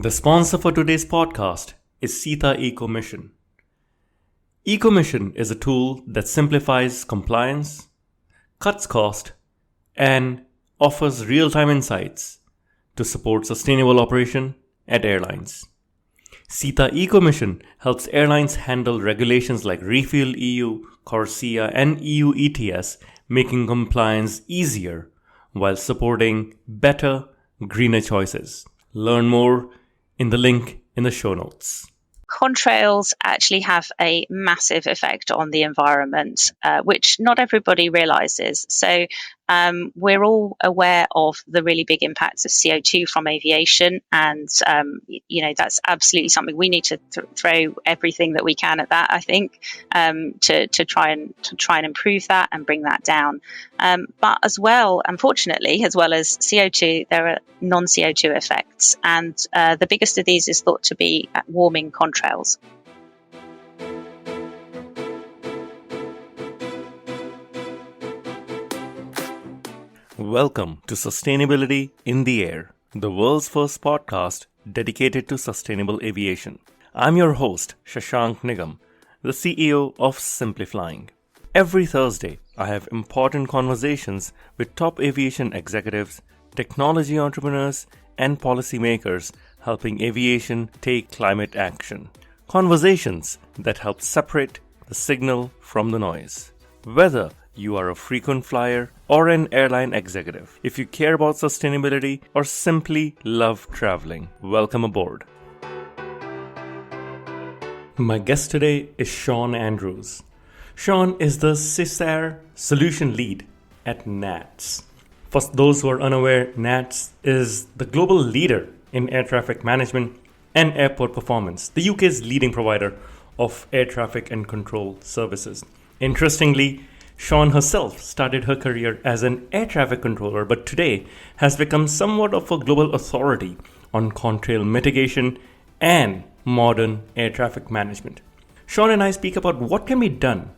The sponsor for today's podcast is SETA Eco Mission. Eco Mission is a tool that simplifies compliance, cuts cost, and offers real-time insights to support sustainable operation at airlines. SETA Eco Mission helps airlines handle regulations like Refuel EU, CORSIA, and EU ETS, making compliance easier while supporting better, greener choices. Learn more in the link in the show notes. Contrails actually have a massive effect on the environment, which not everybody realizes. So we're all aware of the really big impacts of CO2 from aviation, and that's absolutely something we need to throw everything that we can at that. I think to try and improve that and bring that down. But as well, unfortunately, as well as CO2, there are non-CO2 effects, and the biggest of these is thought to be warming contrails. Welcome to Sustainability in the Air, the world's first podcast dedicated to sustainable aviation. I'm your host, Shashank Nigam, the CEO of Simply Flying. Every Thursday, I have important conversations with top aviation executives, technology entrepreneurs, and policymakers helping aviation take climate action. Conversations that help separate the signal from the noise. Whether you are a frequent flyer or an airline executive, if you care about sustainability or simply love traveling, welcome aboard. My guest today is Sean Andrews. Sean is the SESAR Solution Lead at NATS. For those who are unaware, NATS is the global leader in air traffic management and airport performance, the UK's leading provider of air traffic and control services. Interestingly, Sean herself started her career as an air traffic controller, but today has become somewhat of a global authority on contrail mitigation and modern air traffic management. Sean and I speak about what can be done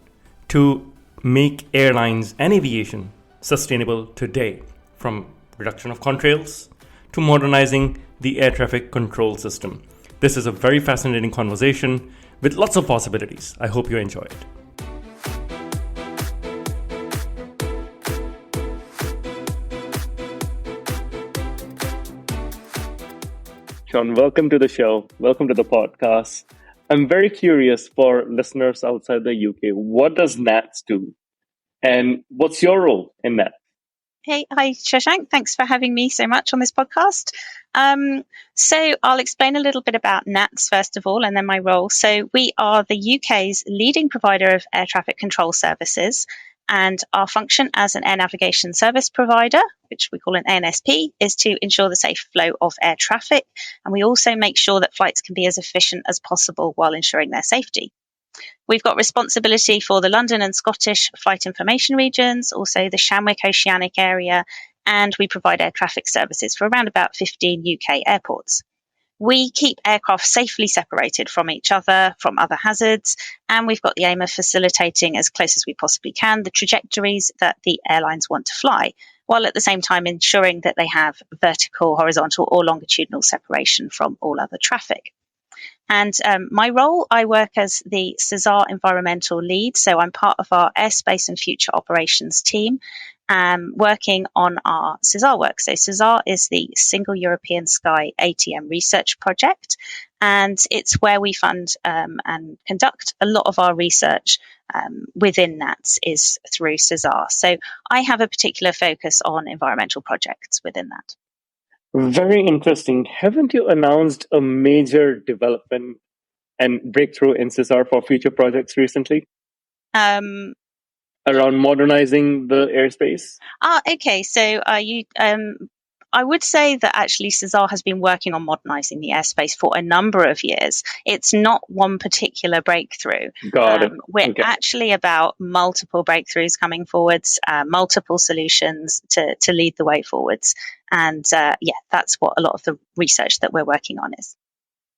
to make airlines and aviation sustainable today, from reduction of contrails to modernizing the air traffic control system. This is a very fascinating conversation with lots of possibilities. I hope you enjoy it. Sean, welcome to the show. Welcome to the podcast. I'm very curious for listeners outside the UK. What does NATS do? And what's your role in that? Hey, hi, Shashank. Thanks for having me so much on this podcast. So I'll explain a little bit about NATS first of all, and then my role. So we are the UK's leading provider of air traffic control services, and our function as an air navigation service provider, which we call an ANSP, is to ensure the safe flow of air traffic. And we also make sure that flights can be as efficient as possible while ensuring their safety. We've got responsibility for the London and Scottish flight information regions, also the Shamwick Oceanic area, and we provide air traffic services for around about 15 UK airports. We keep aircraft safely separated from each other, from other hazards, and we've got the aim of facilitating as close as we possibly can the trajectories that the airlines want to fly, while at the same time ensuring that they have vertical, horizontal, or longitudinal separation from all other traffic. And my role, I work as the SESAR environmental lead. So I'm part of our airspace and future operations team, working on our SESAR work. So SESAR is the Single European Sky ATM research project, and it's where we fund and conduct a lot of our research within NATS is through SESAR. So I have a particular focus on environmental projects within that. Very interesting. Haven't you announced a major development and breakthrough in SESAR for future projects recently? Around modernizing the airspace? Okay. So I would say that actually SESAR has been working on modernizing the airspace for a number of years. It's not one particular breakthrough. Got it. We're actually about multiple breakthroughs coming forwards, multiple solutions to lead the way forwards. And that's what a lot of the research that we're working on is.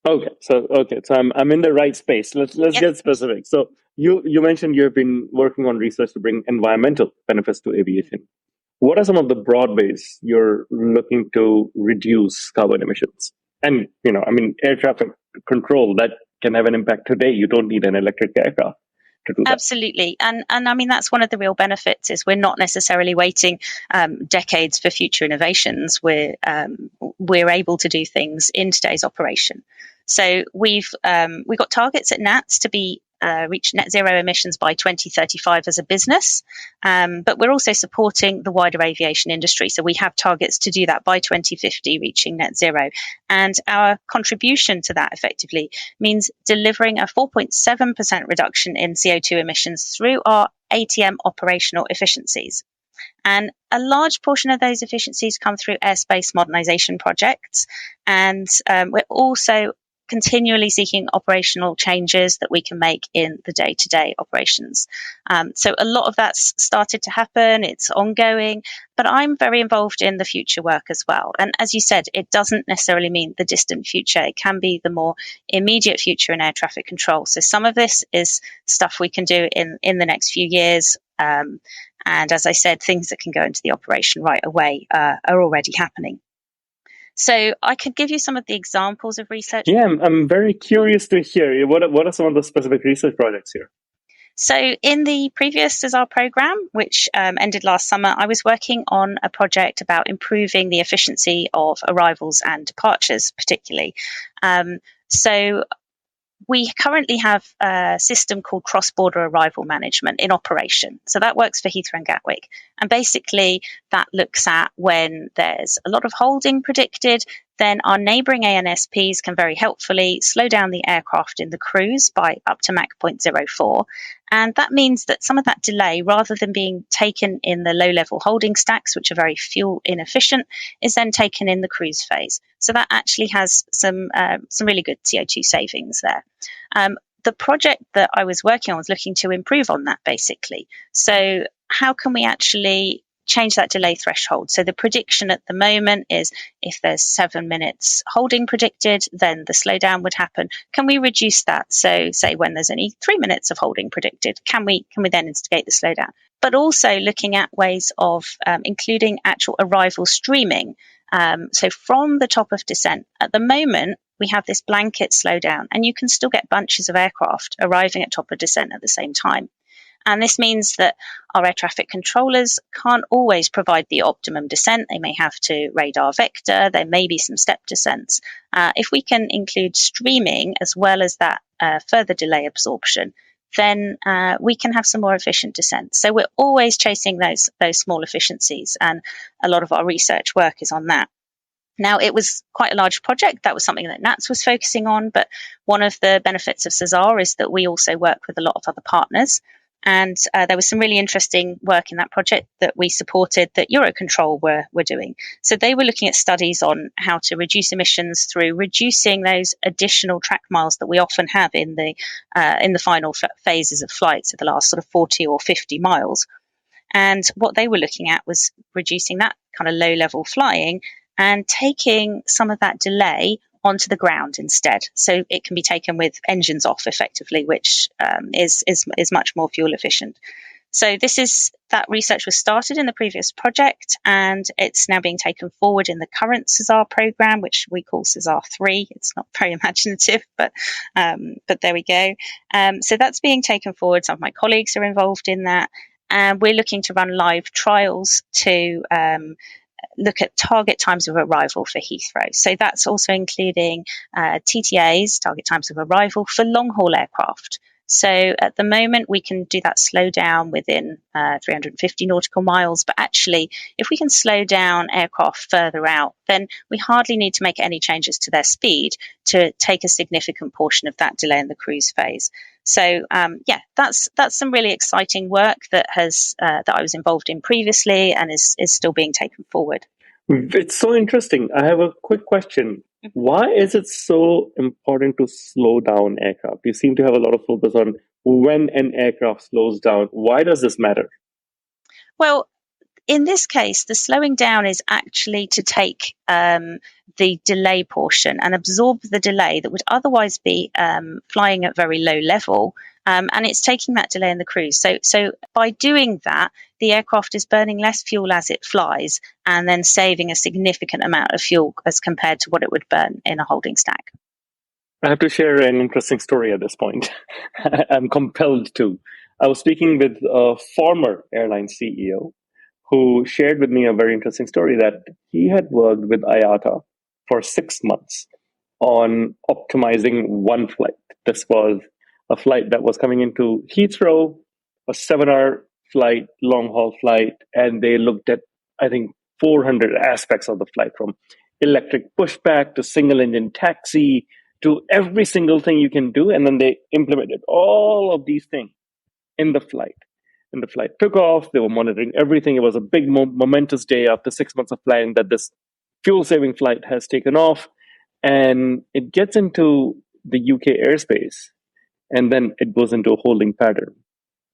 Okay, so I'm in the right space. Let's get specific. So you mentioned you have been working on research to bring environmental benefits to aviation. What are some of the broad ways you're looking to reduce carbon emissions? And, air traffic control, that can have an impact today. You don't need an electric aircraft to do that. Absolutely. And I mean, that's one of the real benefits is we're not necessarily waiting decades for future innovations. We're able to do things in today's operation. So we've got targets at NATS to be reach net zero emissions by 2035 as a business, but we're also supporting the wider aviation industry. So we have targets to do that by 2050, reaching net zero. And our contribution to that effectively means delivering a 4.7% reduction in CO2 emissions through our ATM operational efficiencies. And a large portion of those efficiencies come through airspace modernisation projects. And we're also continually seeking operational changes that we can make in the day-to-day operations. So a lot of that's started to happen. It's ongoing, but I'm very involved in the future work as well. And as you said, it doesn't necessarily mean the distant future. It can be the more immediate future in air traffic control. So some of this is stuff we can do in the next few years. And as I said, things that can go into the operation right away are already happening. So I could give you some of the examples of research. Yeah, I'm very curious to hear. What are some of the specific research projects here? So in the previous SESAR program, which ended last summer, I was working on a project about improving the efficiency of arrivals and departures, particularly. So we currently have a system called cross-border arrival management in operation. So that works for Heathrow and Gatwick. And basically that looks at when there's a lot of holding predicted, then our neighbouring ANSPs can very helpfully slow down the aircraft in the cruise by up to Mach 0.04. And that means that some of that delay, rather than being taken in the low-level holding stacks, which are very fuel inefficient, is then taken in the cruise phase. So that actually has some really good CO2 savings there. The project that I was working on was looking to improve on that, basically. So how can we actually change that delay threshold? So the prediction at the moment is if there's 7 minutes holding predicted, then the slowdown would happen. Can we reduce that? So say when there's only 3 minutes of holding predicted, can we then instigate the slowdown? But also looking at ways of including actual arrival streaming. So from the top of descent, at the moment, we have this blanket slowdown, and you can still get bunches of aircraft arriving at top of descent at the same time. And this means that our air traffic controllers can't always provide the optimum descent. They may have to radar vector. There may be some step descents. If we can include streaming as well as that further delay absorption, then we can have some more efficient descent. So we're always chasing those small efficiencies, and a lot of our research work is on that. Now, it was quite a large project. That was something that NATS was focusing on, but one of the benefits of SESAR is that we also work with a lot of other partners. And there was some really interesting work in that project that we supported that Eurocontrol were doing. So they were looking at studies on how to reduce emissions through reducing those additional track miles that we often have in the final phases of flights, so the last sort of 40 or 50 miles. And what they were looking at was reducing that kind of low-level flying and taking some of that delay onto the ground instead. So it can be taken with engines off effectively, which is much more fuel efficient. So that research was started in the previous project, and it's now being taken forward in the current SESAR program, which we call SESAR 3. It's not very imaginative, but there we go. So that's being taken forward. Some of my colleagues are involved in that, and we're looking to run live trials to look at target times of arrival for Heathrow. So that's also including TTAs, target times of arrival, for long-haul aircraft. So at the moment, we can do that slow down within 350 nautical miles. But actually, if we can slow down aircraft further out, then we hardly need to make any changes to their speed to take a significant portion of that delay in the cruise phase. So that's some really exciting work that I was involved in previously and is still being taken forward. It's so interesting. I have a quick question. Why is it so important to slow down aircraft? You seem to have a lot of focus on when an aircraft slows down. Why does this matter? Well, In this case, the slowing down is actually to take the delay portion and absorb the delay that would otherwise be flying at very low level. And it's taking that delay in the cruise. So by doing that, the aircraft is burning less fuel as it flies and then saving a significant amount of fuel as compared to what it would burn in a holding stack. I have to share an interesting story at this point. I'm compelled to. I was speaking with a former airline CEO who shared with me a very interesting story that he had worked with IATA for 6 months on optimizing one flight. This was a flight that was coming into Heathrow, a 7-hour flight, long haul flight, and they looked at, I think, 400 aspects of the flight, from electric pushback to single engine taxi to every single thing you can do. And then they implemented all of these things in the flight. And the flight took off. They were monitoring everything. It was a big, momentous day after 6 months of flying that this fuel saving flight has taken off. And it gets into the UK airspace. And then it goes into a holding pattern.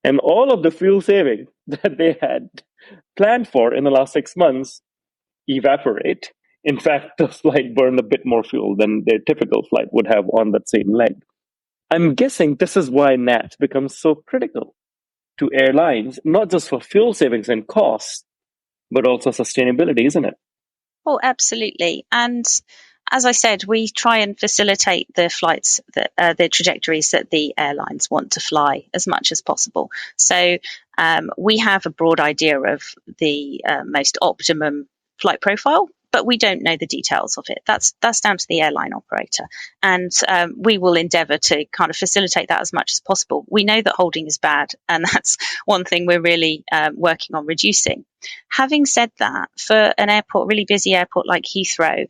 And all of the fuel saving that they had planned for in the last 6 months evaporate. In fact, the flight burned a bit more fuel than their typical flight would have on that same leg. I'm guessing this is why NATS becomes so critical to airlines, not just for fuel savings and costs, but also sustainability, isn't it? Oh, absolutely. And as I said, we try and facilitate the flights, the trajectories that the airlines want to fly as much as possible. So we have a broad idea of the most optimum flight profile, but we don't know the details of it. That's down to the airline operator. And we will endeavour to kind of facilitate that as much as possible. We know that holding is bad, and that's one thing we're really working on reducing. Having said that, for an airport, really busy airport like Heathrow,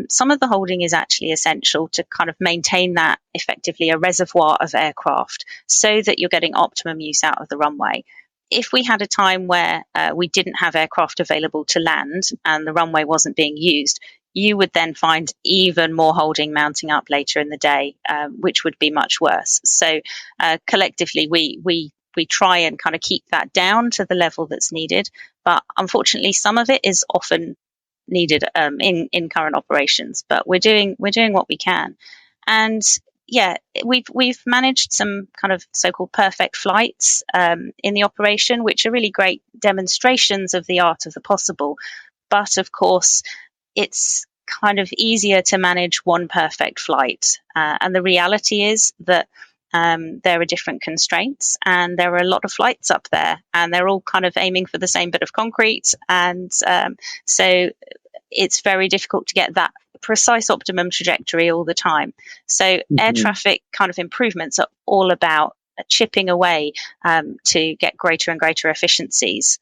some of the holding is actually essential to kind of maintain that effectively a reservoir of aircraft so that you're getting optimum use out of the runway. If we had a time where we didn't have aircraft available to land and the runway wasn't being used, you would then find even more holding mounting up later in the day, which would be much worse. So collectively, we try and kind of keep that down to the level that's needed. But unfortunately, some of it is often needed in current operations. But we're doing what we can. And yeah, we've managed some kind of so-called perfect flights in the operation, which are really great demonstrations of the art of the possible. But of course, it's kind of easier to manage one perfect flight. And the reality is that there are different constraints, and there are a lot of flights up there, and they're all kind of aiming for the same bit of concrete. And so it's very difficult to get that precise optimum trajectory all the time. So air traffic kind of improvements are all about chipping away to get greater and greater efficiencies.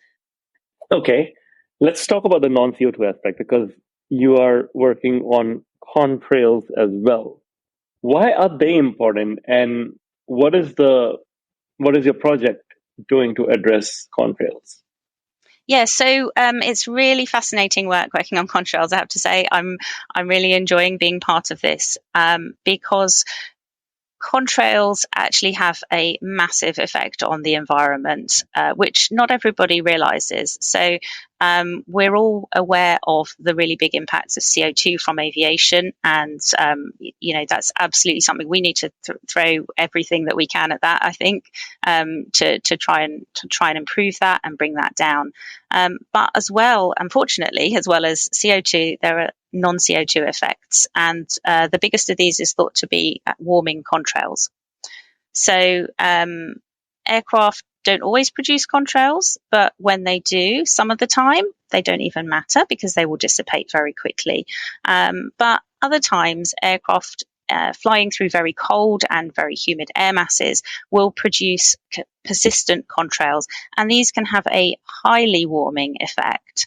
Okay, let's talk about the non-CO2 aspect, because you are working on contrails as well. Why are they important, and what is your project doing to address contrails? Yeah, so it's really fascinating work working on contrails. I have to say, I'm really enjoying being part of this because contrails actually have a massive effect on the environment, which not everybody realizes. So we're all aware of the really big impacts of CO2 from aviation, and that's absolutely something we need to throw everything that we can at that, I think, to try and improve that and bring that down. But as well, unfortunately, as well as CO2, there are non-CO2 effects, and the biggest of these is thought to be warming contrails. So aircraft don't always produce contrails, but when they do, some of the time, they don't even matter because they will dissipate very quickly. But other times, aircraft flying through very cold and very humid air masses will produce persistent contrails, and these can have a highly warming effect.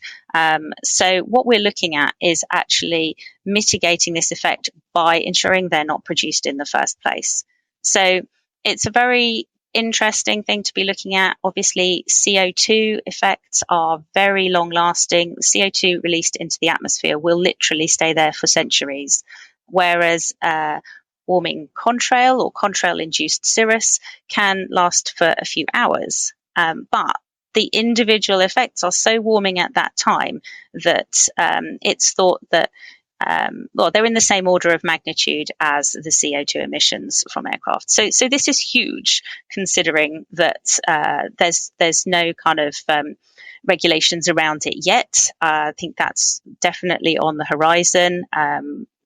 So what we're looking at is actually mitigating this effect by ensuring they're not produced in the first place. So it's a very interesting thing to be looking at. Obviously, CO2 effects are very long lasting. CO2 released into the atmosphere will literally stay there for centuries, whereas warming contrail or contrail induced cirrus can last for a few hours. But the individual effects are so warming at that time that it's thought that they're in the same order of magnitude as the CO2 emissions from aircraft. So this is huge, considering that there's no kind of regulations around it yet. I think that's definitely on the horizon.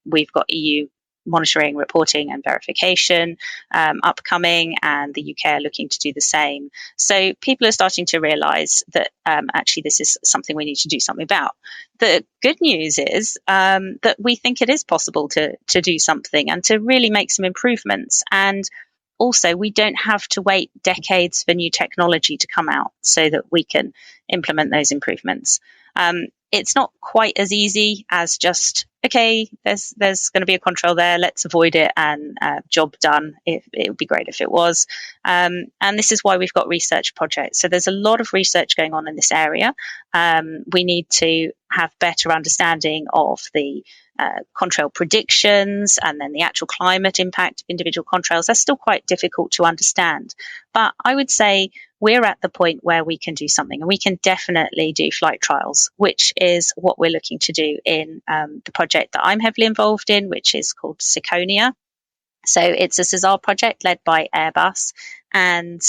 We've got EU monitoring, reporting and verification upcoming, and the UK are looking to do the same. So people are starting to realise that actually this is something we need to do something about. The good news is that we think it is possible to do something and to really make some improvements. And also, we don't have to wait decades for new technology to come out so that we can implement those improvements. It's not quite as easy as just, okay, there's going to be a contrail there, let's avoid it, and job done. It would be great if it was. And this is why we've got research projects. So there's a lot of research going on in this area. We need to have better understanding of the contrail predictions and then the actual climate impact of individual contrails. That's still quite difficult to understand. But I would say we're at the point where we can do something, and we can definitely do flight trials, which is what we're looking to do in the project that I'm heavily involved in, which is called CICONIA. So it's a SESAR project led by Airbus, and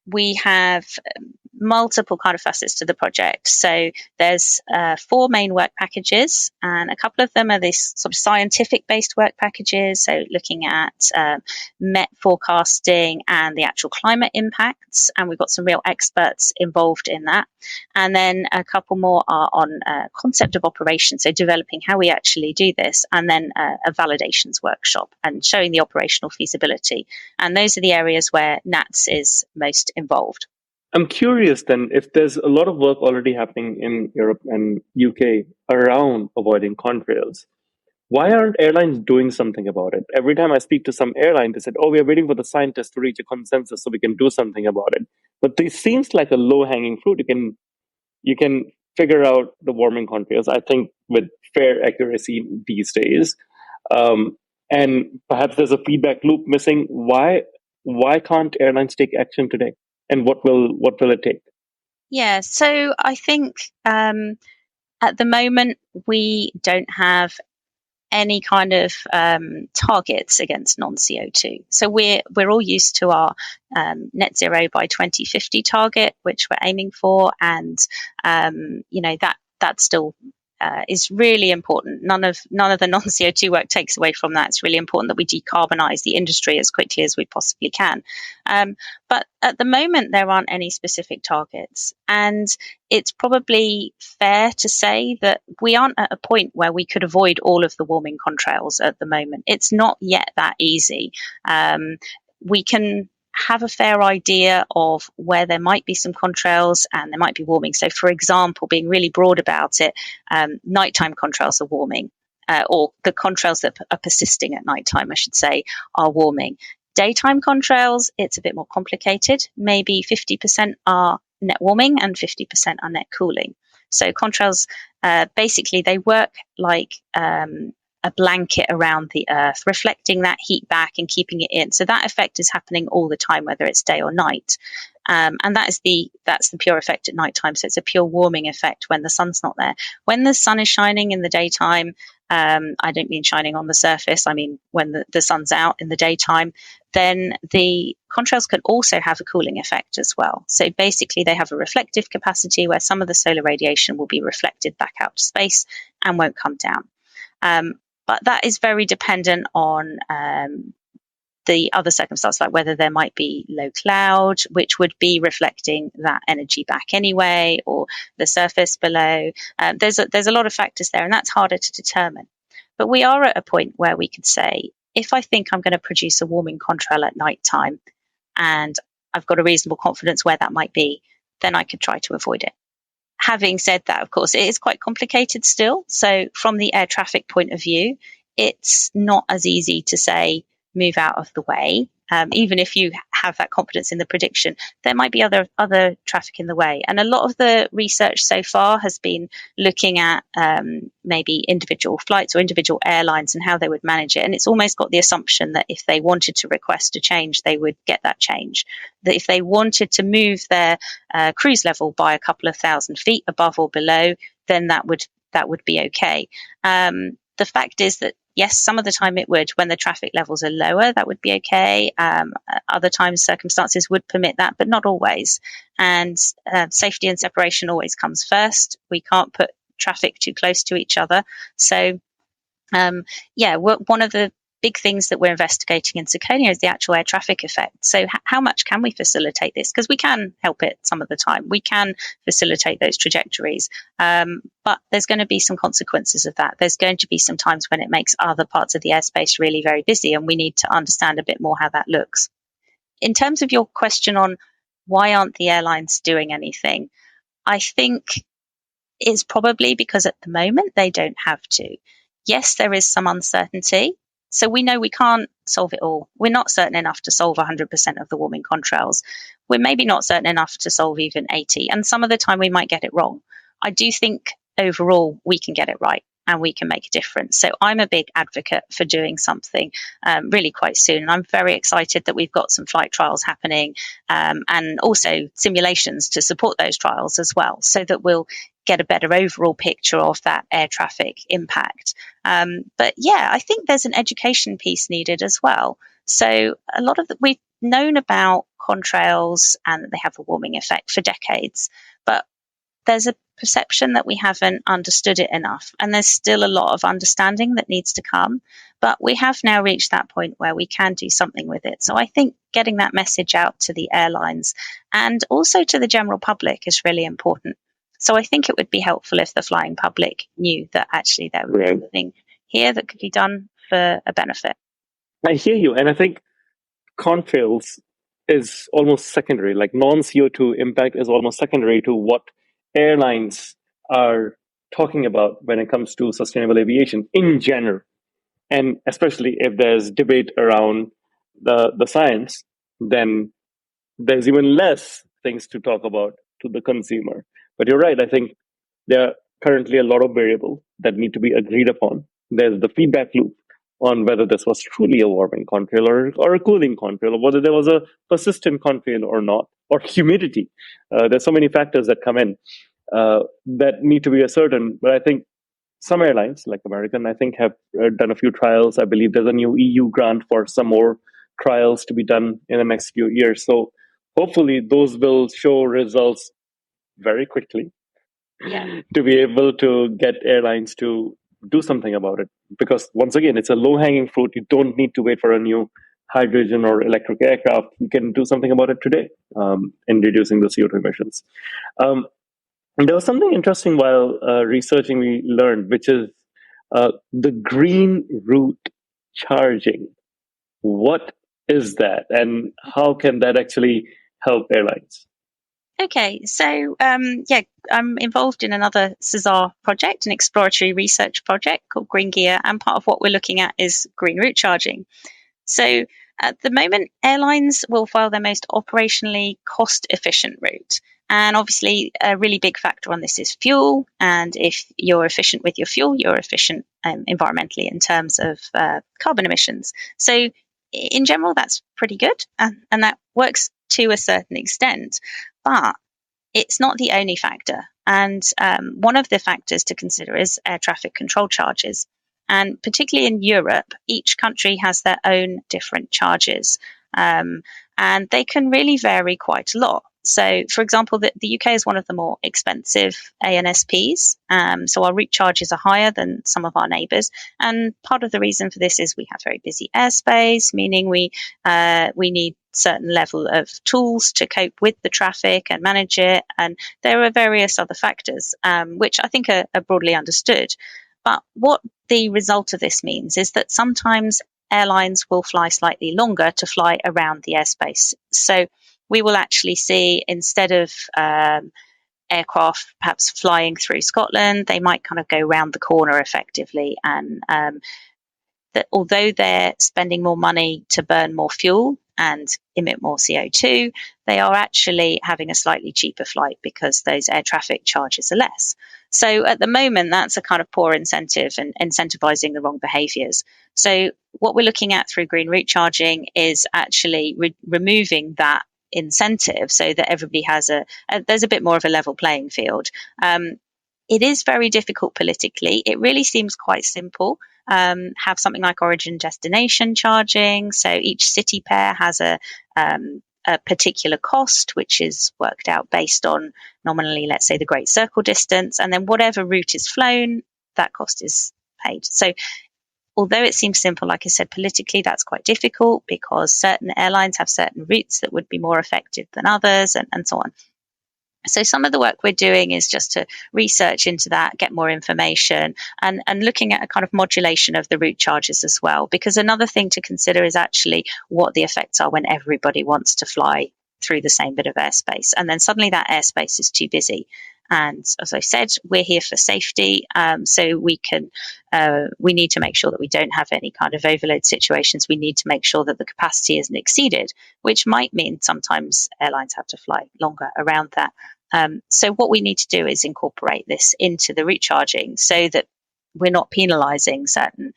we have multiple kind of facets to the project. So there's 4 main work packages, and a couple of them are these sort of scientific based work packages. So looking at Met forecasting and the actual climate impacts. And we've got some real experts involved in that. And then a couple more are on concept of operation. So developing how we actually do this, and then a validations workshop and showing the operational feasibility. And those are the areas where NATS is most involved. I'm curious then, if there's a lot of work already happening in Europe and UK around avoiding contrails, why aren't airlines doing something about it? Every time I speak to some airline, they said, oh, we are waiting for the scientists to reach a consensus so we can do something about it. But this seems like a low-hanging fruit. You can figure out the warming contrails, I think, with fair accuracy these days. And perhaps there's a feedback loop missing. Why can't airlines take action today? And what will it take? Yeah, so I think at the moment we don't have any kind of targets against non-CO2. So we're all used to our net zero by 2050 target, which we're aiming for, and that still is really important. None of the non-CO2 work takes away from that. It's really important that we decarbonise the industry as quickly as we possibly can. But at the moment, there aren't any specific targets. And it's probably fair to say that we aren't at a point where we could avoid all of the warming contrails at the moment. It's not yet that easy. We can have a fair idea of where there might be some contrails and there might be warming. So, for example, being really broad about it, nighttime contrails are warming, or the contrails that are persisting at nighttime, I should say, are warming. Daytime contrails, it's a bit more complicated. Maybe 50% are net warming and 50% are net cooling. So contrails, basically, they work like a blanket around the Earth, reflecting that heat back and keeping it in. So that effect is happening all the time, whether it's day or night. And that's the pure effect at nighttime. So it's a pure warming effect when the sun's not there. When the sun is shining in the daytime, I don't mean shining on the surface, I mean when the sun's out in the daytime, then the contrails can also have a cooling effect as well. So basically they have a reflective capacity where some of the solar radiation will be reflected back out to space and won't come down. But that is very dependent on the other circumstances, like whether there might be low cloud, which would be reflecting that energy back anyway, or the surface below. There's a lot of factors there, and that's harder to determine. But we are at a point where we could say, if I think I'm going to produce a warming contrail at night time, and I've got a reasonable confidence where that might be, then I could try to avoid it. Having said that, of course, it is quite complicated still. So from the air traffic point of view, it's not as easy to say, move out of the way. even if you have that confidence in the prediction, there might be other traffic in the way. And a lot of the research so far has been looking at maybe individual flights or individual airlines and how they would manage it. And it's almost got the assumption that if they wanted to request a change, they would get that change. That if they wanted to move their cruise level by a couple of thousand feet above or below, then that would be okay. The fact is that yes, some of the time it would. When the traffic levels are lower, that would be okay. Other times circumstances would permit that, but not always. And safety and separation always comes first. We can't put traffic too close to each other. So, one of the big things that we're investigating in CICONIA is the actual air traffic effect. So how much can we facilitate this? Because we can help it some of the time. We can facilitate those trajectories. But there's going to be some consequences of that. There's going to be some times when it makes other parts of the airspace really very busy, and we need to understand a bit more how that looks. In terms of your question on why aren't the airlines doing anything, I think it's probably because at the moment they don't have to. Yes, there is some uncertainty. So we know we can't solve it all. We're not certain enough to solve 100% of the warming contrails. We're maybe not certain enough to solve even 80. And some of the time we might get it wrong. I do think overall we can get it right and we can make a difference. So I'm a big advocate for doing something really quite soon. And I'm very excited that we've got some flight trials happening and also simulations to support those trials as well, so that we'll get a better overall picture of that air traffic impact. But yeah, I think there's an education piece needed as well. So a lot of we've known about contrails and that they have a warming effect for decades, but there's a perception that we haven't understood it enough. And there's still a lot of understanding that needs to come. But we have now reached that point where we can do something with it. So I think getting that message out to the airlines and also to the general public is really important. So I think it would be helpful if the flying public knew that actually there was something here that could be done for a benefit. I hear you. And I think contrails is almost secondary, like non-CO2 impact is almost secondary to what airlines are talking about when it comes to sustainable aviation in general. And especially if there's debate around the science, then there's even less things to talk about to the consumer. But you're right, I think there are currently a lot of variables that need to be agreed upon. There's the feedback loop on whether this was truly a warming contrail or a cooling contrail, or whether there was a persistent contrail or not, or humidity. There's so many factors that come in that need to be ascertained. But I think some airlines, like American, I think have done a few trials. I believe there's a new EU grant for some more trials to be done in the next few years. So hopefully those will show results very quickly to be able to get airlines to do something about it. Because once again, it's a low-hanging fruit. You don't need to wait for a new hydrogen or electric aircraft. You can do something about it today in reducing the CO2 emissions. And there was something interesting while researching we learned, which is the green route charging. What is that, and how can that actually help airlines? Okay, so I'm involved in another SESAR project, an exploratory research project called Green Gear, and part of what we're looking at is green route charging. So at the moment, airlines will file their most operationally cost-efficient route. And obviously, a really big factor on this is fuel. And if you're efficient with your fuel, you're efficient environmentally in terms of carbon emissions. So in general, that's pretty good. And that works to a certain extent. But it's not the only factor. And one of the factors to consider is air traffic control charges. And particularly in Europe, each country has their own different charges. And they can really vary quite a lot. So, for example, the UK is one of the more expensive ANSPs. So our route charges are higher than some of our neighbours. And part of the reason for this is we have very busy airspace, meaning we need certain level of tools to cope with the traffic and manage it. And there are various other factors, which I think are broadly understood. But what the result of this means is that sometimes airlines will fly slightly longer to fly around the airspace. So we will actually see, instead of aircraft perhaps flying through Scotland, they might kind of go round the corner effectively. And that although they're spending more money to burn more fuel, and emit more CO2, they are actually having a slightly cheaper flight because those air traffic charges are less. So at the moment, that's a kind of poor incentive and incentivizing the wrong behaviors. So what we're looking at through green route charging is actually removing that incentive so that everybody has there's a bit more of a level playing field. It is very difficult politically. It really seems quite simple. Have something like origin destination charging. So each city pair has a particular cost, which is worked out based on nominally, let's say, the Great Circle distance. And then whatever route is flown, that cost is paid. So although it seems simple, like I said, politically that's quite difficult because certain airlines have certain routes that would be more effective than others and so on. So some of the work we're doing is just to research into that, get more information, and looking at a kind of modulation of the route charges as well. Because another thing to consider is actually what the effects are when everybody wants to fly through the same bit of airspace. And then suddenly that airspace is too busy. And as I said, we're here for safety. So we need to make sure that we don't have any kind of overload situations. We need to make sure that the capacity isn't exceeded, which might mean sometimes airlines have to fly longer around that. So what we need to do is incorporate this into the route charging so that we're not penalising certain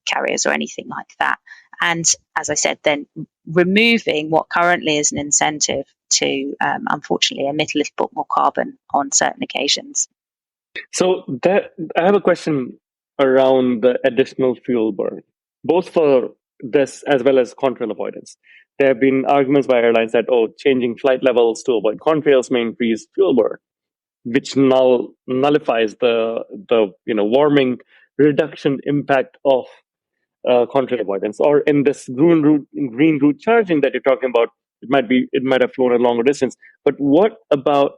carriers or anything like that. And as I said, then removing what currently is an incentive to, unfortunately, emit a little bit more carbon on certain occasions. So I have a question around the additional fuel burn, both for this as well as contrail avoidance. There have been arguments by airlines that, changing flight levels to avoid contrails may increase fuel burn, which nullifies the warming reduction impact of contrail avoidance. Or in this green route charging that you're talking about, it might have flown a longer distance. But what about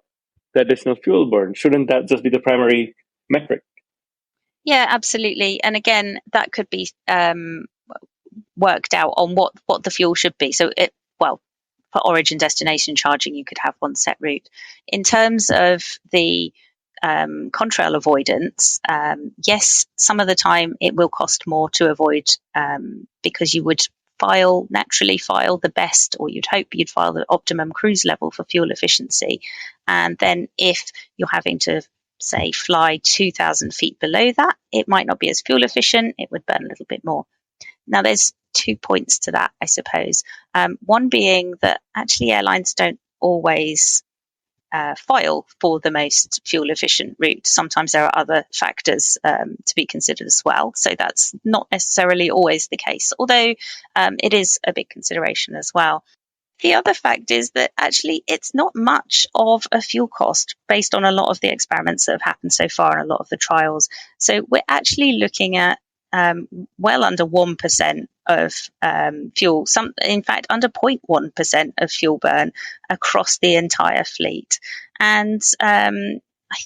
the additional fuel burn? Shouldn't that just be the primary metric? Yeah, absolutely. And again, that could be worked out on what the fuel should be. So for origin destination charging, you could have one set route. In terms of the contrail avoidance, yes, some of the time it will cost more to avoid because you would naturally file the best, or you'd hope you'd file the optimum cruise level for fuel efficiency. And then if you're having to, say, fly 2,000 feet below that, it might not be as fuel efficient. It would burn a little bit more. Now, there's 2 points to that, I suppose. One being that actually airlines don't always file for the most fuel efficient route. Sometimes there are other factors to be considered as well. So that's not necessarily always the case, although it is a big consideration as well. The other fact is that actually it's not much of a fuel cost based on a lot of the experiments that have happened so far and a lot of the trials. So we're actually looking at well under 1% of fuel, in fact, under 0.1% of fuel burn across the entire fleet. And I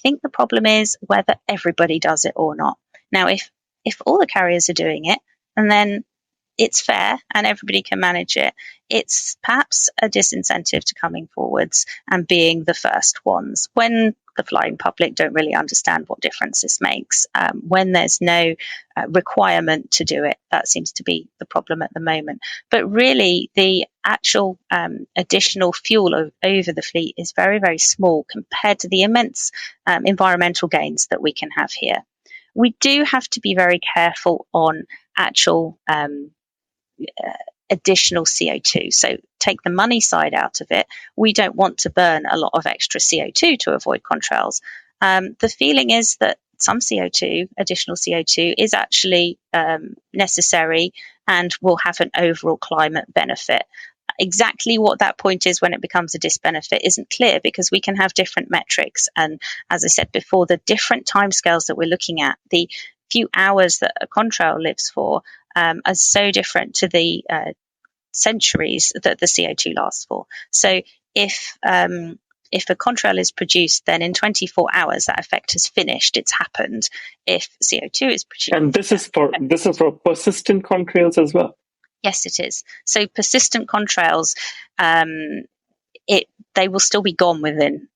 think the problem is whether everybody does it or not. Now, if all the carriers are doing it, and then it's fair and everybody can manage it, it's perhaps a disincentive to coming forwards and being the first ones when the flying public don't really understand what difference this makes. When there's no requirement to do it, that seems to be the problem at the moment. But really, the actual additional fuel over the fleet is very, very small compared to the immense environmental gains that we can have here. We do have to be very careful on actual additional CO2. So take the money side out of it. We don't want to burn a lot of extra CO2 to avoid contrails. The feeling is that some additional CO2 is actually necessary and will have an overall climate benefit. Exactly what that point is when it becomes a disbenefit isn't clear because we can have different metrics. And as I said before, the different timescales that we're looking at, the few hours that a contrail lives for, are so different to the centuries that the CO2 lasts for. So if a contrail is produced, then in 24 hours that effect has finished, it's happened. If CO2 is produced, and this is for persistent contrails as well. Yes, it is. So persistent contrails, they will still be gone within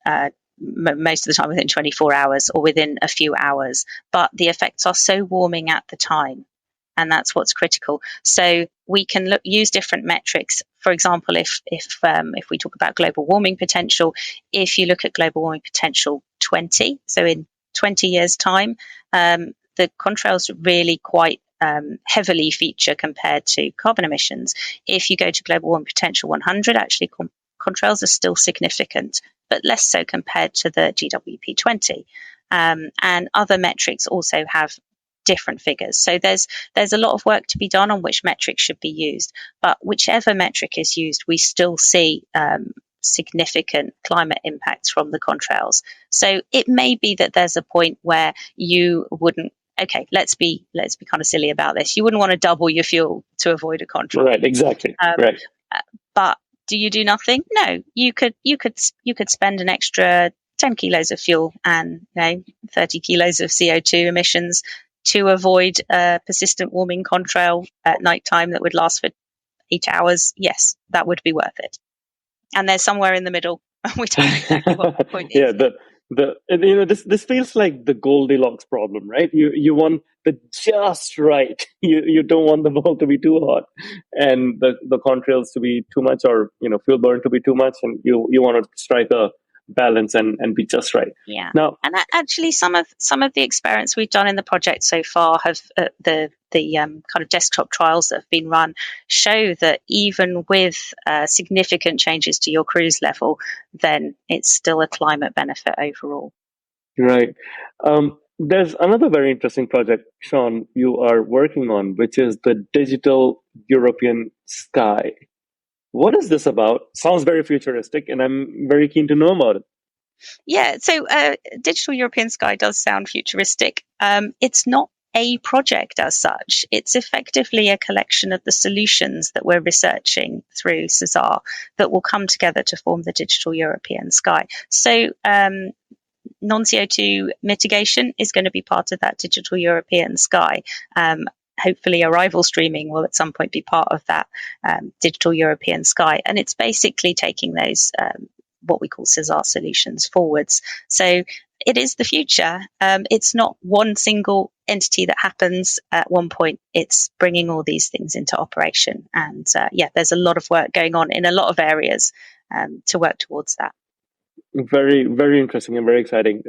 most of the time within 24 hours or within a few hours, but the effects are so warming at the time. And that's what's critical. So we can use different metrics for example, if we talk about global warming potential, if you look at global warming potential 20, so in 20 years' time, the contrails really quite heavily feature compared to carbon emissions. If you go to global warming potential 100, actually contrails are still significant, but less so compared to the GWP 20. And other metrics also have different figures. So there's a lot of work to be done on which metrics should be used. But whichever metric is used, we still see significant climate impacts from the contrails. So it may be that there's a point where you wouldn't. Okay, let's be kind of silly about this. You wouldn't want to double your fuel to avoid a contrail. Right, exactly. Right. But do you do nothing? No, you could spend an extra 10 kilos of fuel and 30 kilos of CO2 emissions to avoid a persistent warming contrail at night time that would last for 8 hours. Yes, that would be worth it. And there's somewhere in the middle. We don't know exactly what the point is. This feels like the Goldilocks problem, right? You want the just right. You don't want the ball to be too hot and the contrails to be too much, or fuel burn to be too much, and you want to strike a balance and be just right. Yeah. Now, and actually, some of the experiments we've done in the project so far have the kind of desktop trials that have been run show that even with significant changes to your cruise level, then it's still a climate benefit overall. Right. There's another very interesting project, Sean, you are working on, which is the Digital European Sky. What is this about? Sounds very futuristic, and I'm very keen to know about it. Yeah, so Digital European Sky does sound futuristic. It's not a project as such. It's effectively a collection of the solutions that we're researching through SESAR that will come together to form the Digital European Sky. So non-CO2 mitigation is going to be part of that Digital European Sky. Hopefully arrival streaming will at some point be part of that Digital European Sky. And it's basically taking those what we call SESAR solutions forwards. So it is the future. It's not one single entity that happens at one point. It's bringing all these things into operation. And there's a lot of work going on in a lot of areas to work towards that. Very, very interesting and very exciting.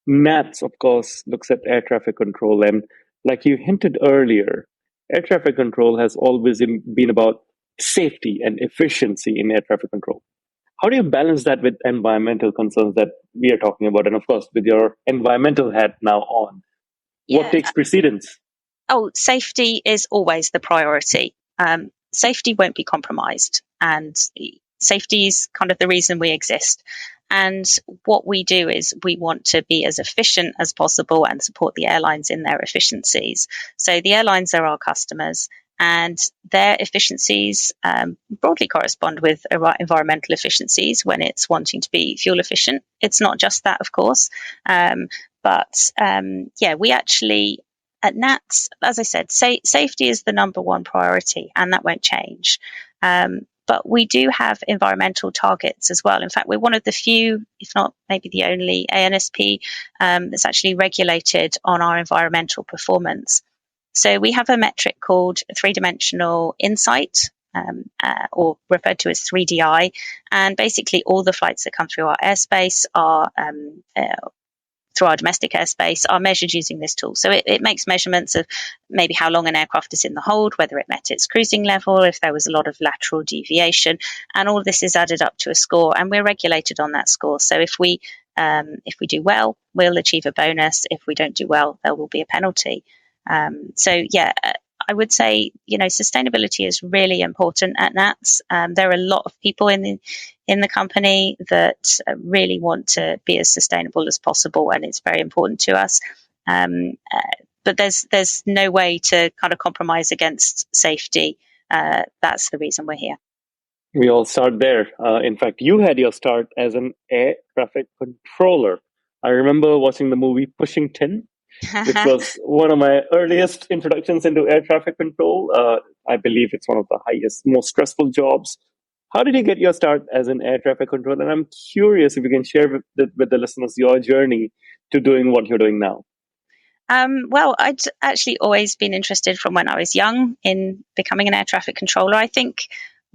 NATS, of course, looks at air traffic control. And like you hinted earlier, air traffic control has always been about safety and efficiency in air traffic control. How do you balance that with environmental concerns that we are talking about? And of course, with your environmental hat now on, what takes precedence? Oh, safety is always the priority. Safety won't be compromised. And safety is kind of the reason we exist. And what we do is we want to be as efficient as possible and support the airlines in their efficiencies. So the airlines are our customers, and their efficiencies broadly correspond with environmental efficiencies when it's wanting to be fuel efficient. It's not just that, of course. We actually, at NATS, as I said, safety is the number one priority, and that won't change. But we do have environmental targets as well. In fact, we're one of the few, if not maybe the only ANSP that's actually regulated on our environmental performance. So we have a metric called three-dimensional insight, or referred to as 3DI. And basically all the flights that come through our airspace are through our domestic airspace are measured using this tool. So it makes measurements of maybe how long an aircraft is in the hold, whether it met its cruising level, if there was a lot of lateral deviation, and all of this is added up to a score, and we're regulated on that score. So if we do well, we'll achieve a bonus. If we don't do well, there will be a penalty. I would say, sustainability is really important at NATS. There are a lot of people in the company that really want to be as sustainable as possible, and it's very important to us. But there's no way to kind of compromise against safety. That's the reason we're here. We all start there. In fact, you had your start as an air traffic controller. I remember watching the movie Pushing Tin, which was one of my earliest introductions into air traffic control. I believe it's one of the most stressful jobs. How did you get your start as an air traffic controller? And I'm curious if you can share with the listeners your journey to doing what you're doing now. Well, I'd actually always been interested from when I was young in becoming an air traffic controller. I think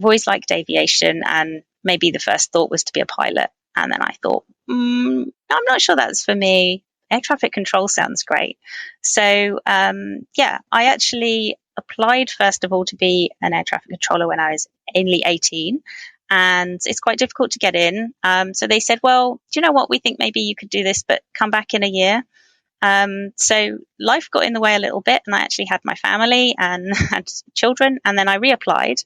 always liked aviation, and maybe the first thought was to be a pilot. And then I thought, I'm not sure that's for me. Air traffic control sounds great. So, I actually applied first of all to be an air traffic controller when I was only 18. And it's quite difficult to get in. So they said, well, do you know what? We think maybe you could do this, but come back in a year. So life got in the way a little bit, and I actually had my family and had children. And then I reapplied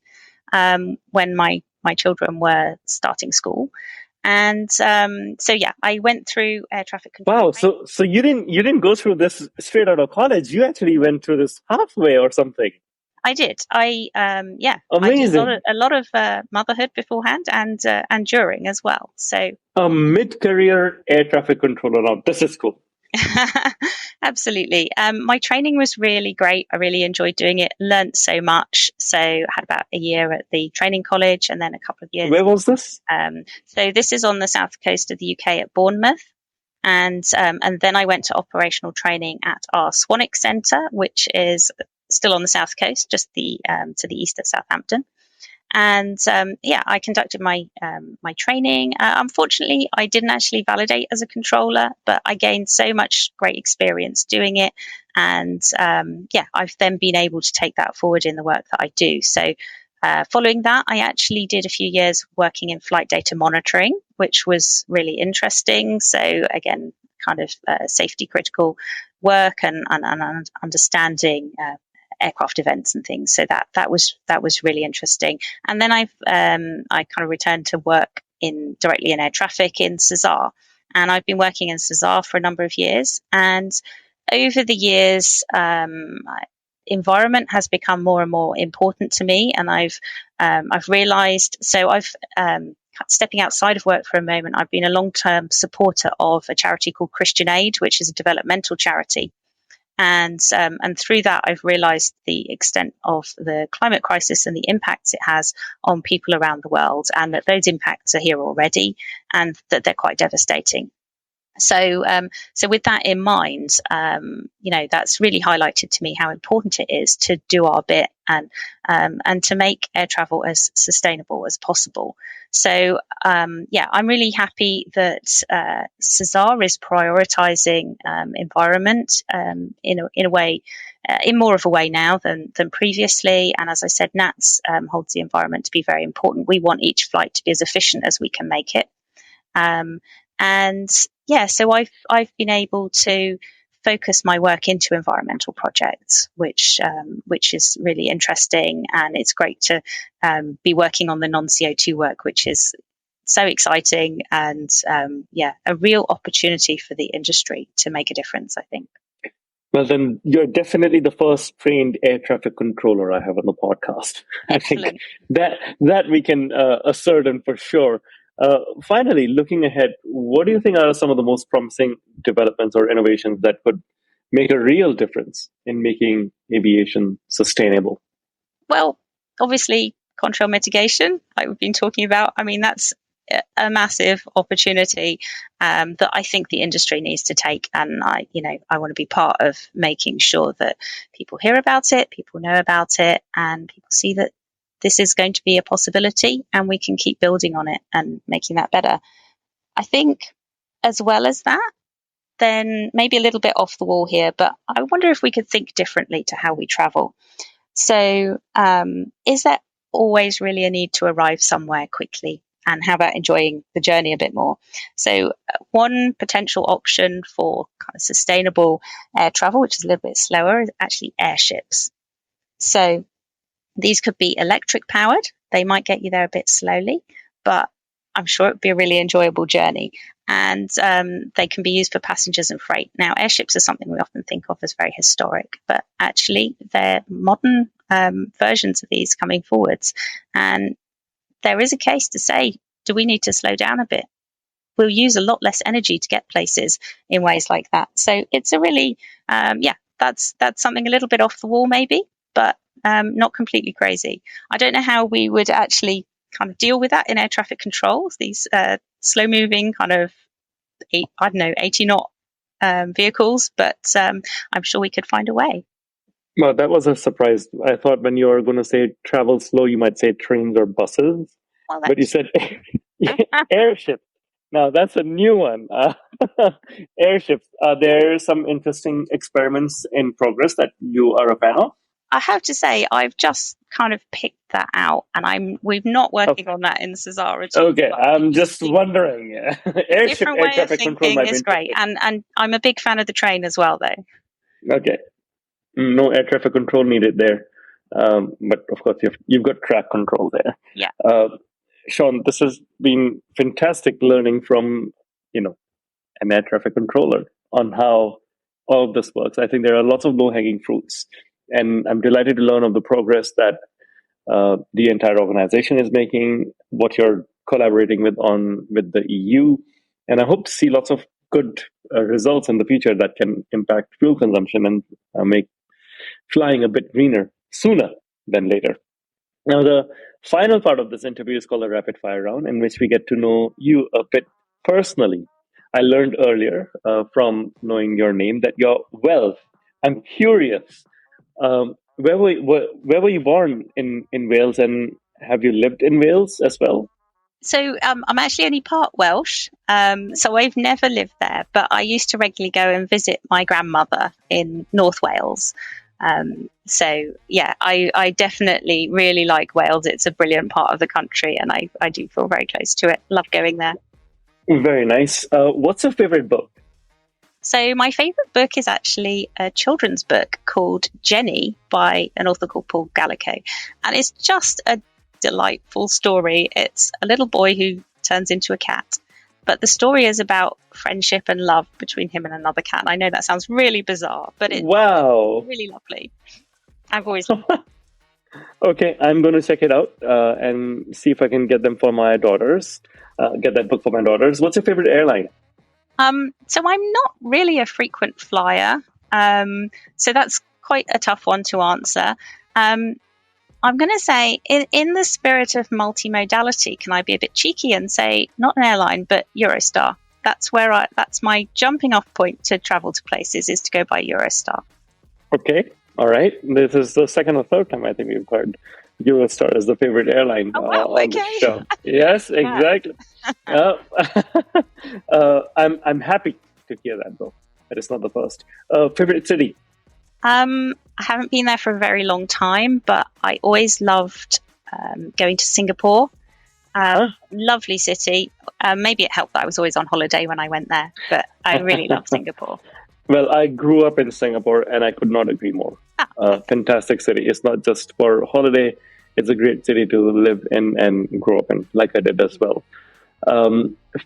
when my children were starting school. And I went through air traffic control. Wow, so you didn't go through this straight out of college. You actually went through this halfway or something. I did. Amazing. I did a lot of motherhood beforehand and during as well. So a mid-career air traffic controller. Now, this is cool. Absolutely. My training was really great. I really enjoyed doing it, learned so much. So I had about a year at the training college and then a couple of years. Where was this? So this is on the south coast of the UK at Bournemouth. And then I went to operational training at our Swanwick Centre, which is still on the south coast, just to the east of Southampton. And I conducted my training. Unfortunately, I didn't actually validate as a controller, but I gained so much great experience doing it. And I've then been able to take that forward in the work that I do. So following that, I actually did a few years working in flight data monitoring, which was really interesting. So again, kind of safety critical work and understanding aircraft events and things. So that was really interesting. And then I kind of returned to work directly in air traffic in SESAR, and I've been working in SESAR for a number of years. And over the years, environment has become more and more important to me, and I've realised. So I've stepping outside of work for a moment. I've been a long-term supporter of a charity called Christian Aid, which is a developmental charity. And through that, I've realised the extent of the climate crisis and the impacts it has on people around the world, and that those impacts are here already, and that they're quite devastating. So with that in mind, that's really highlighted to me how important it is to do our bit and to make air travel as sustainable as possible. So I'm really happy that SESAR is prioritising environment in a way, in more of a way now than previously. And as I said, NATS holds the environment to be very important. We want each flight to be as efficient as we can make it. So I've been able to focus my work into environmental projects, which is really interesting, and it's great to be working on the non-CO2 work, which is so exciting, and a real opportunity for the industry to make a difference, I think. Well, then you're definitely the first trained air traffic controller I have on the podcast. Excellent. I think that we can ascertain for sure. Finally, looking ahead, what do you think are some of the most promising developments or innovations that could make a real difference in making aviation sustainable? Well, obviously, contrail mitigation, like we've been talking about. I mean, that's a massive opportunity that I think the industry needs to take, and I want to be part of making sure that people hear about it, people know about it, and people see that this is going to be a possibility, and we can keep building on it and making that better. I think, as well as that, then maybe a little bit off the wall here, but I wonder if we could think differently to how we travel. So, is there always really a need to arrive somewhere quickly? And how about enjoying the journey a bit more? So one potential option for kind of sustainable air travel, which is a little bit slower, is actually airships. So these could be electric powered. They might get you there a bit slowly, but I'm sure it would be a really enjoyable journey. And they can be used for passengers and freight. Now, airships are something we often think of as very historic, but actually they're modern versions of these coming forwards. And there is a case to say, do we need to slow down a bit? We'll use a lot less energy to get places in ways like that. So it's a really, that's something a little bit off the wall maybe, but not completely crazy. I don't know how we would actually kind of deal with that in air traffic control, these slow moving kind of, 80 knot vehicles, but I'm sure we could find a way. Well, that was a surprise. I thought when you were going to say travel slow, you might say trains or buses, Well, but you that's said airship. Now that's a new one. Airships. Are there some interesting experiments in progress that you are a fan of? I have to say, I've just kind of picked that out, and we're not working on that in SESAR at all. Okay, But I'm just wondering. a Airship different air way of traffic control thinking might be is great, interesting. and I'm a big fan of the train as well, though. Okay, no air traffic control needed there, but of course you've got track control there. Yeah. Uh, Sean, this has been fantastic learning from you know an air traffic controller on how all of this works. I think there are lots of low hanging fruits, and I'm delighted to learn of the progress that the entire organization is making, what you're collaborating with the EU, and I hope to see lots of good results in the future that can impact fuel consumption and make flying a bit greener sooner than later. Now, the final part of this interview is called a rapid fire round, in which we get to know you a bit personally. I learned earlier from knowing your name that you're well. I'm curious. Where were you born in Wales, and have you lived in Wales as well? So I'm actually only part Welsh, so I've never lived there, but I used to regularly go and visit my grandmother in North Wales. So yeah, I definitely really like Wales. It's a brilliant part of the country, and I do feel very close to it. Love going there. Very nice. What's your favorite book? So my favourite book is actually a children's book called Jenny by an author called Paul Gallico, and it's just a delightful story. It's a little boy who turns into a cat, but the story is about friendship and love between him and another cat. And I know that sounds really bizarre, but it's Wow. really lovely. I've always loved it. Okay, I'm going to check it out and see if I can get them for my daughters. Get that book for my daughters. What's your favorite airline? So I'm not really a frequent flyer, so that's quite a tough one to answer. I'm going to say, in the spirit of multimodality, can I be a bit cheeky and say not an airline, but Eurostar? That's my jumping off point to travel to places, is to go by Eurostar. Okay, all right. This is the second or third time I think we've heard Eurostar as the favorite airline Oh, wow, on okay. the show. Yes, exactly. I'm happy to hear that, though. That is not the first. Favorite city? I haven't been there for a very long time, but I always loved going to Singapore. Lovely city. Maybe it helped that I was always on holiday when I went there, but I really love Singapore. Well, I grew up in Singapore, and I could not agree more. Fantastic city. It's not just for holiday. It's a great city to live in and grow up in, like I did as well.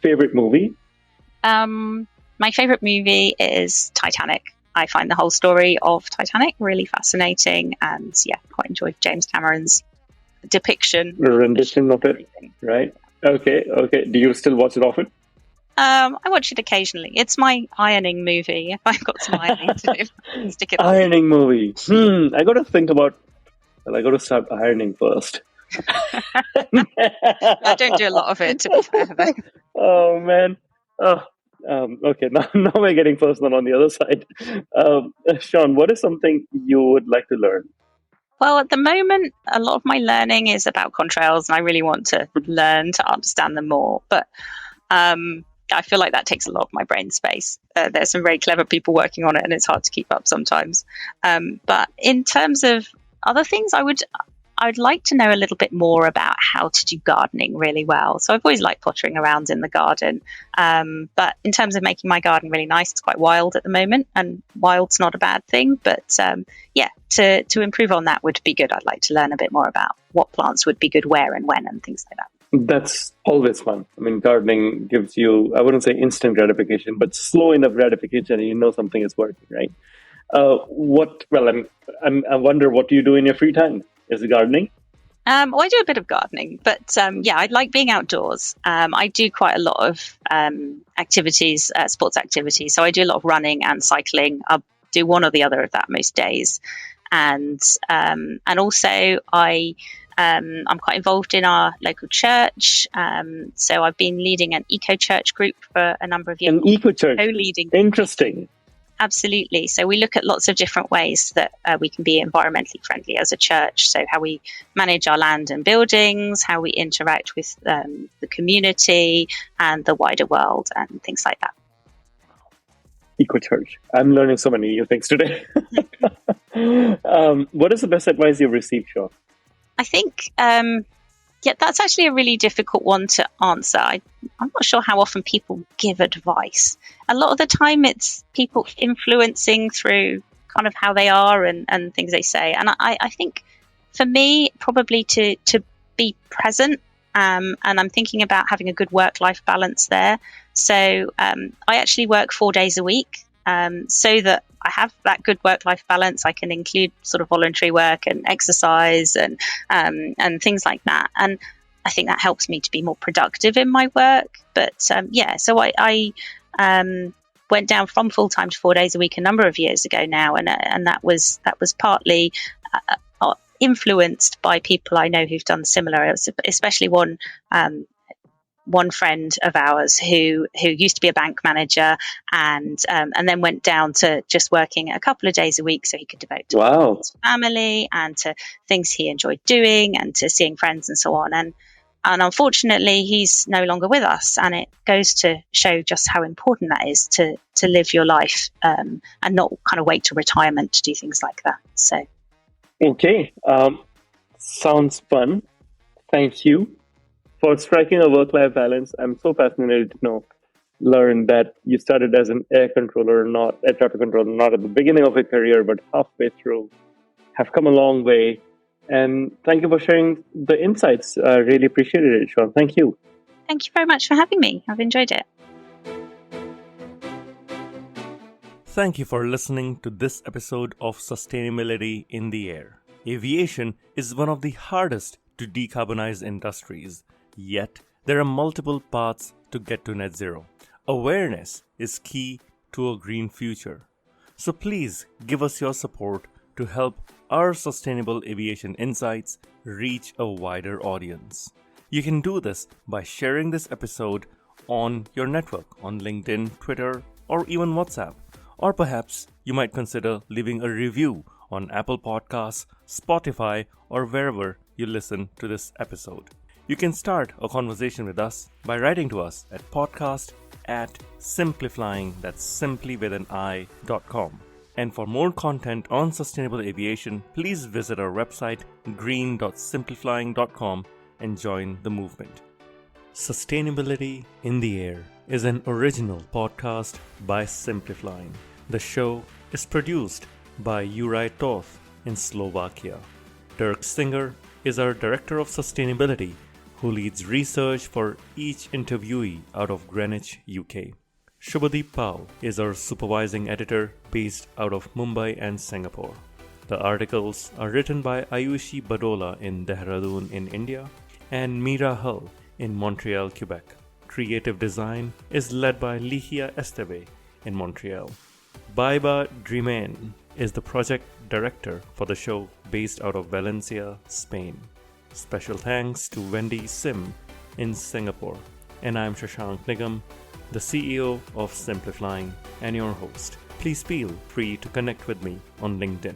Favorite movie? My favorite movie is Titanic. I find the whole story of Titanic really fascinating, and yeah, quite enjoyed James Cameron's rendition of it, right? Okay. Do you still watch it often? I watch it occasionally. It's my ironing movie. If I've got some ironing to do, stick it on. Ironing movie. I got to think about. Well, I got to start ironing first. I don't do a lot of it, to be fair, though. Oh man. Okay, now we're getting personal on the other side. Sean, what is something you would like to learn? Well, at the moment, a lot of my learning is about contrails, and I really want to learn to understand them more. But I feel like that takes a lot of my brain space. There's some very clever people working on it, and it's hard to keep up sometimes. But in terms of other things, I would like to know a little bit more about how to do gardening really well. So I've always liked pottering around in the garden. But in terms of making my garden really nice, it's quite wild at the moment, and wild's not a bad thing. But yeah, to improve on that would be good. I'd like to learn a bit more about what plants would be good where and when and things like that. That's always fun. I mean, gardening gives you, I wouldn't say instant gratification, but slow enough gratification, and you know something is working, right? I wonder, what do you do in your free time? Is it gardening? Well, I do a bit of gardening, but yeah, I like being outdoors. I do quite a lot of activities, sports activities. So I do a lot of running and cycling. I'll do one or the other of that most days, and also I'm quite involved in our local church. So I've been leading an eco church group for a number of years. An eco church, co-leading. Interesting. Absolutely. So we look at lots of different ways that we can be environmentally friendly as a church. So how we manage our land and buildings, how we interact with the community and the wider world and things like that. Eco Church. I'm learning so many new things today. What is the best advice you've received, Sean? I think, that's actually a really difficult one to answer. I'm not sure how often people give advice. A lot of the time it's people influencing through kind of how they are and things they say. And I think for me, probably to be present, and I'm thinking about having a good work-life balance there. So I actually work 4 days a week, so that I have that good work-life balance. I can include sort of voluntary work and exercise and things like that. And I think that helps me to be more productive in my work. But so I went down from full-time to 4 days a week a number of years ago now, and that was partly influenced by people I know who've done similar, especially one friend of ours who used to be a bank manager and then went down to just working a couple of days a week so he could devote to his family and to things he enjoyed doing and to seeing friends and so on. And unfortunately, he's no longer with us, and it goes to show just how important that is to live your life and not kind of wait to retirement to do things like that. So. Okay. Sounds fun. Thank you for striking a work-life balance. I'm so fascinated to learn that you started as an air traffic controller, not at the beginning of your career, but halfway through. Have come a long way. And thank you for sharing the insights. I really appreciated it, Sean. Thank you. Thank you very much for having me. I've enjoyed it. Thank you for listening to this episode of Sustainability in the Air. Aviation is one of the hardest to decarbonize industries, yet there are multiple paths to get to net zero. Awareness is key to a green future. So please give us your support to help our sustainable aviation insights reach a wider audience. You can do this by sharing this episode on your network, on LinkedIn, Twitter, or even WhatsApp. Or perhaps you might consider leaving a review on Apple Podcasts, Spotify, or wherever you listen to this episode. You can start a conversation with us by writing to us at podcast@simpliflying, that's simply with an i.com. And for more content on sustainable aviation, please visit our website green.simpliflying.com and join the movement. Sustainability in the Air is an original podcast by Simpliflying. The show is produced by Juraj Toth in Slovakia. Dirk Singer is our Director of Sustainability, who leads research for each interviewee out of Greenwich, UK. Shubhadeep Pal is our Supervising Editor based out of Mumbai and Singapore. The articles are written by Ayushi Badola in Dehradun in India and Mira Hull in Montreal, Quebec. Creative design is led by Ligia Esteve in Montreal. Baiba Drimen is the project director for the show based out of Valencia, Spain. Special thanks to Wendy Sim in Singapore. And I'm Shashank Nigam, the CEO of Simpliflying and your host. Please feel free to connect with me on LinkedIn.